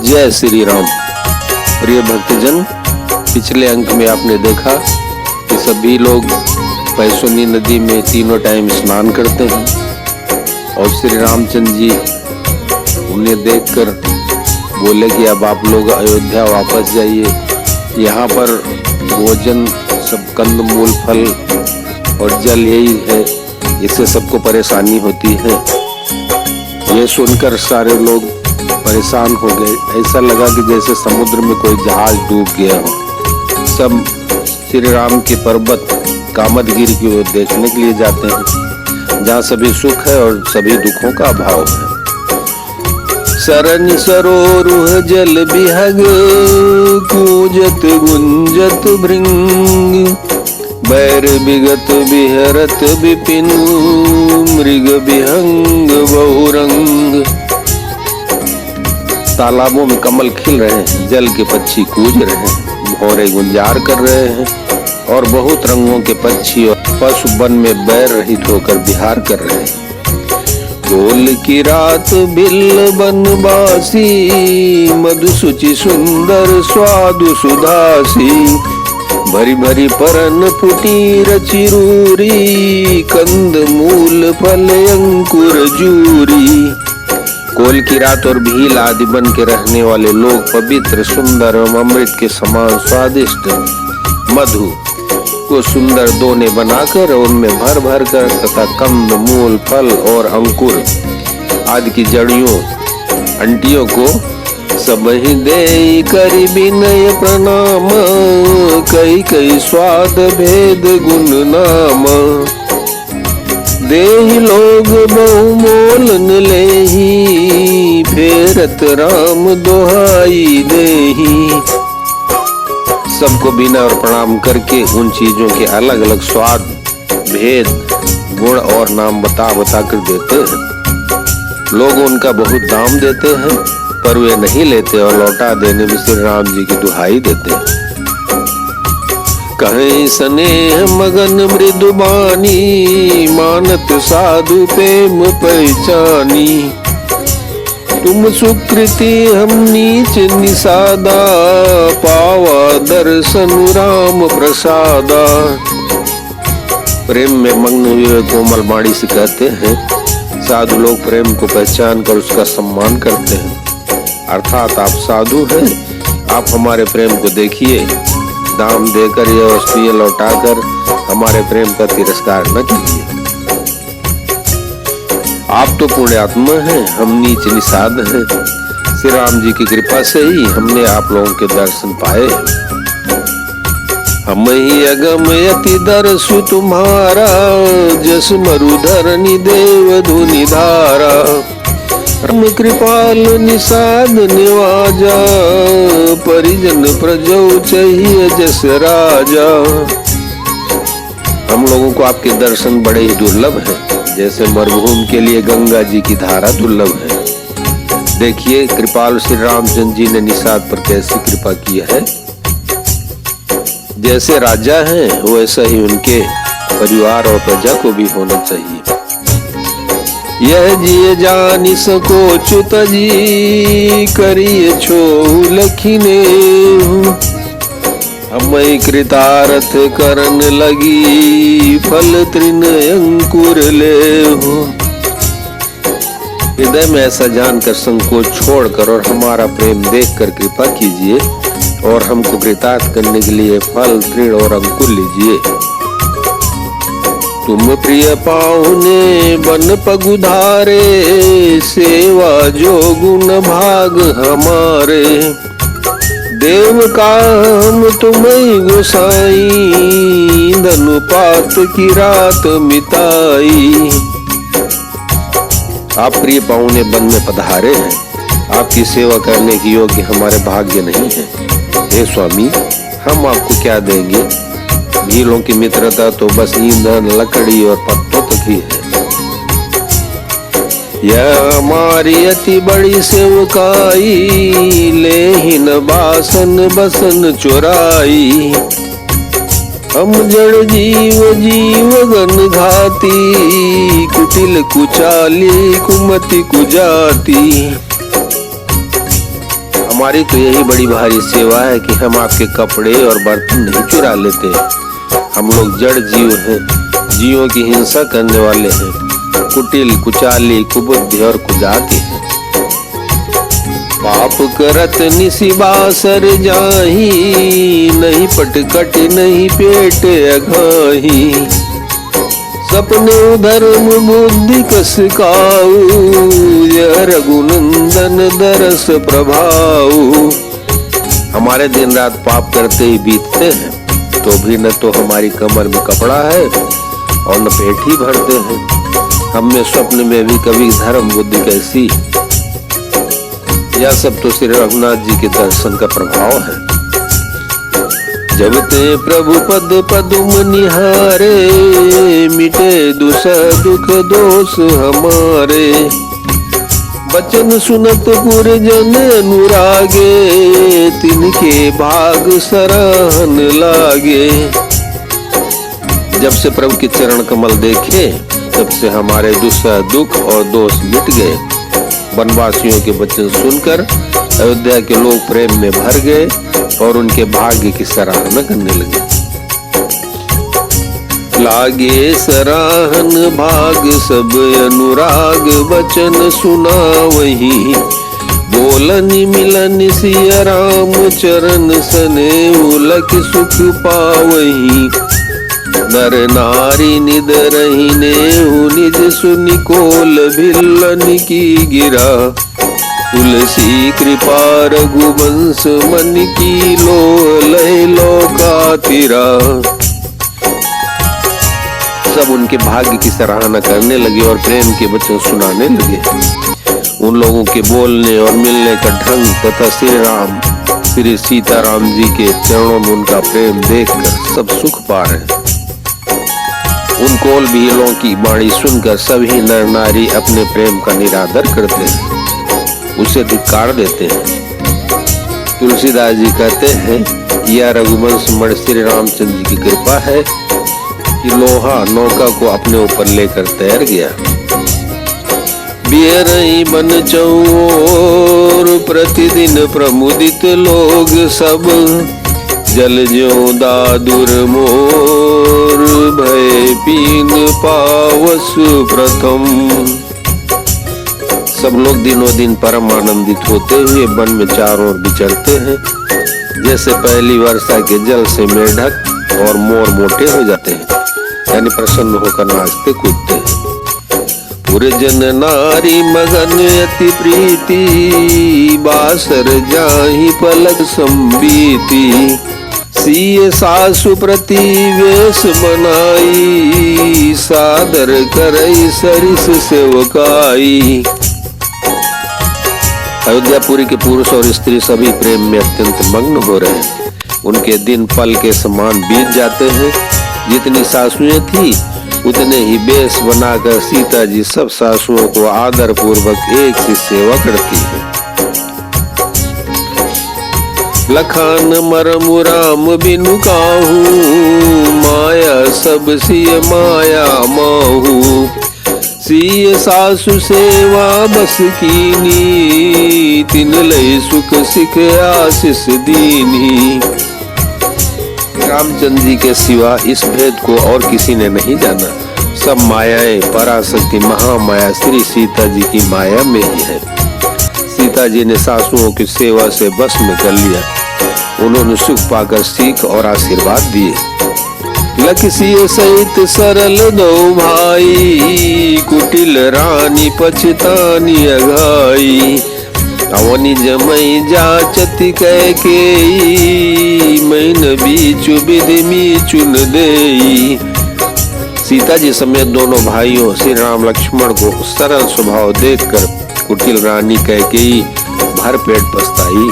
जय श्री राम। प्रिय भक्तजन, पिछले अंक में आपने देखा कि सभी लोग पैसोनी नदी में तीनों टाइम स्नान करते हैं और श्री रामचंद्र जी उन्हें देखकर बोले कि अब आप लोग अयोध्या वापस जाइए। यहाँ पर भोजन सब कंद मूल फल और जल यही है, इससे सबको परेशानी होती है। ये सुनकर सारे लोग परेशान हो गए। ऐसा लगा कि जैसे समुद्र में कोई जहाज डूब गया हो। सब श्री राम के पर्वत कामदगिरी की ओर देखने के लिए जाते हैं, जहाँ सभी सुख है और सभी दुखों का अभाव है। सरन सरोरुह जल बिहग, कूजत गुंजत भृंग, बैर बिगत बिहरत बिपिन, मृग बिहंग बहुरंग। तालाबों में कमल खिल रहे हैं, जल के पक्षी कूज रहे हैं, भौरे गुंजार कर रहे हैं और बहुत रंगों के पक्षी और पशु वन में बैर रहित होकर विहार कर रहे हैं। गोल की रात बिल बनवासी, मधुसुचि सुंदर स्वादु सुधासी, भरी भरी परन पुटीर चिरूरी, कंद मूल फल अंकुर जूरी। कोल की रात और भील आदि बन के रहने वाले लोग पवित्र सुंदर एवं अमृत के समान स्वादिष्ट मधु को सुंदर दोने बनाकर उनमें भर भर कर तथा कंद मूल फल और अंकुर आदि की जड़ियों अंटियों को सब ही दे करी विनय प्रणाम, कई कई स्वाद भेद गुण नाम। देहि लोग बहुमोलन लेहि, फेरत राम दोहाई देहि। सबको बिना और प्रणाम करके उन चीजों के अलग अलग स्वाद भेद गुण और नाम बता बता कर देते हैं। लोग उनका बहुत दाम देते हैं, पर वे नहीं लेते और लौटा देने में श्री राम जी की दुहाई देते हैं। कहीं स्नेह मगन मृदुबानी, मानत साधु प्रेम पहचानी। तुम सुकृति हम नीच निषादा, पावा दर्शन राम प्रसादा। प्रेम में मग्न हुए कोमल वाणी से कहते हैं, साधु लोग प्रेम को पहचान कर उसका सम्मान करते हैं। अर्थात आप साधु हैं, आप हमारे प्रेम को देखिए, दाम देकर यह वस्तुएं लौटाकर हमारे प्रेम का तिरस्कार न कीजिए। आप तो पुण्यात्मा हैं, हम नीच निषाद हैं। श्री राम जी की कृपा से ही हमने आप लोगों के दर्शन पाए। हम ही अगम यति दर्शु तुम्हारा, जस मरुधरनि देव धुनि धारा। राम कृपाल निषाद निवाजा, परिजन प्रजो चाहिए जस राजा। हम लोगों को आपके दर्शन बड़े ही दुर्लभ हैं, जैसे मरुभूमि के लिए गंगा जी की धारा दुर्लभ है। देखिए कृपाल श्री रामचंद्र जी ने निषाद पर कैसी कृपा की है। जैसे राजा हैं वैसा ही उनके परिवार और प्रजा को भी होना चाहिए। यह जिय जानि सको च्युत जी, करिए छो लखिने। हमई कृतारथ करन लगी, फल तृण अंकुर ले हो। हृदय में ऐसा जानकर संकोच छोड़कर और हमारा प्रेम देखकर कृपा कीजिए और हमको कृतार्थ करने के लिए फल तृण और अंकुर लीजिए। तुम प्रिय पाहुने बन पगुधारे, सेवा जो गुण भाग हमारे। देव का हम तुम्हें गोसाई, धनुपात की रात मिताई। आप प्रिय पाहुने बन में पधारे हैं, आपकी सेवा करने की योग्य हमारे भाग्य नहीं है। हे स्वामी, हम आपको क्या देंगे? भीलों की मित्रता तो बस ईंधन लकड़ी और पत्तों तक ही है। यह हमारी अति बड़ी सेवकाई, लेहिन बासन बसन चुराई। हम जड़ जीव जीव गन घाती, कुटिल कुचाली कुमति कुजाती। हमारी तो यही बड़ी भारी सेवा है कि हम आपके कपड़े और बर्तन नहीं चुरा लेते। हम लोग जड़ जीव हैं, जीवों की हिंसा करने वाले हैं, कुटिल, कुचाली, कुबुद्धि और कुजाति हैं। पाप करत निसी बासर जाही, नहीं पटकट नहीं पेट अघाही। सपने धर्म बुद्धि कस काऊ, यह रघुनंदन दरस प्रभाऊ। हमारे दिन रात पाप करते ही बीतते हैं, तो भी न तो हमारी कमर में कपड़ा है और न पेट ही भरते हैं। हम में स्वप्न में भी कभी धर्म बुद्धि कैसी। यह सब तो श्री रघुनाथ जी के दर्शन का प्रभाव है। जब ते प्रभु पद पदुम निहारे, मिटे दुख दोष हमारे। बचन सुनत पुर जन अनुरागे, तिनके भाग सराहन लागे। जब से प्रभु के चरण कमल देखे, तब से हमारे दुख और दोष मिट गए। वनवासियों के वचन सुनकर अयोध्या के लोग प्रेम में भर गए और उनके भाग्य की सराहना करने लगे। लागे सराहन भाग सब अनुराग, वचन सुना वही। बोलन मिलन सिया राम चरण सने, उलक सुख पावही। नर नारी निद रहीने, निज सुनिकोल भिल्लन की गिरा। तुलसी कृपा रघुवंश मन की लो, लय लोकातिरा। सब उनके भाग्य की सराहना करने लगे और प्रेम के वचन सुनाने लगे। उन लोगों के बोलने और मिलने का ढंग तथा श्री सीताराम जी के चरणों में उनका प्रेम देखकर सब सुख पा रहे हैं। उन कोल भीलों की वाणी सुनकर सभी नर नारी अपने प्रेम का निरादर करते हैं, उसे धिक्कार देते हैं। तुलसीदास जी कहते हैं, यह रघुवंश मणि श्री रामचंद्र जी की कृपा है कि लोहा नौका को अपने ऊपर लेकर तैर गया। बियरई बन चौर प्रतिदिन प्रमुदित लोग सब, जल ज्यों दादुर मोर भय पीन पावस प्रथम। सब लोग दिनों दिन परम आनंदित होते हुए वन में चारों ओर विचरते हैं। जैसे पहली वर्षा के जल से मेढक और मोर मोटे हो जाते हैं, यानी प्रसन्न होकर नाचते कूदते हैं। पूरे जन नारी मगन अति प्रीति, बासर जाहि पलक संबीति। सिय सासु प्रति वेश बनाई, सादर करई सरिस सेवकाई। अयोध्यापुरी के पुरुष और स्त्री सभी प्रेम में अत्यंत मग्न हो रहे हैं। उनके दिन पल के समान बीत जाते हैं। जितनी सासुएं थी उतने ही बेश बनाकर सीता जी सब सासुओं को आदर पूर्वक एक सी सेवा करती है। लखान मरमु राम बिनु काहू, माया सब सिय माया माहू। सिय सासु सेवा बस कीनी, तिन लय सुख सिख आशीष दीनी। रामचंद्र जी के सिवा इस भेद को और किसी ने नहीं जाना। सब मायाएं पराशक्ति महामाया श्री सीता जी की माया में ही है। सीता जी ने सासुओं की सेवा से बस में कर लिया। उन्होंने सुख पाकर सीख और आशीर्वाद दिए। लखसिय सहित सरल दो भाई, कुटिल रानी पछतानी अघाई। अवनि जमई जाचति कैकेयी, मैन बीचु विधि मीचुन देई। सीता जी समेत दोनों भाइयों श्री राम लक्ष्मण को सरल स्वभाव देखकर कुटिल रानी कैकेयी भर पेट पछताई।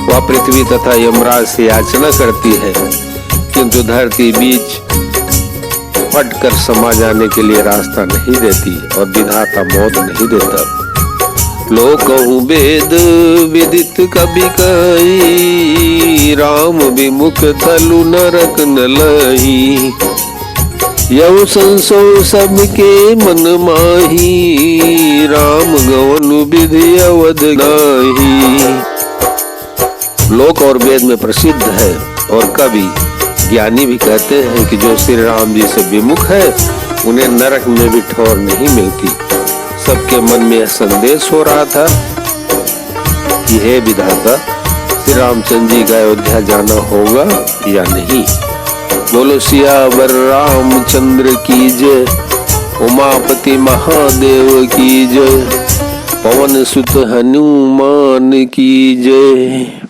वह पृथ्वी तथा यमराज से याचना करती है, किंतु धरती बीच फटकर समा जाने के लिए रास्ता नहीं देती और विधाता मौत नहीं देता। लोकहु वेद विदित कवि कही, राम विमुख थलु नरक न लही। यौ संसो सबके मन माही, राम गवन विधि अवध नाही। लोक और वेद में प्रसिद्ध है। और कवि ज्ञानी भी कहते हैं कि जो श्री राम जी से विमुख है उन्हें नरक में भी ठौर नहीं मिलती। सबके मन में यह संदेश हो रहा था कि हे विधाता, श्री रामचंद्र जी का अयोध्या जाना होगा या नहीं। बोलो सियावर रामचंद्र की जय, उमापति महादेव की जय, पवन सुत हनुमान की जय।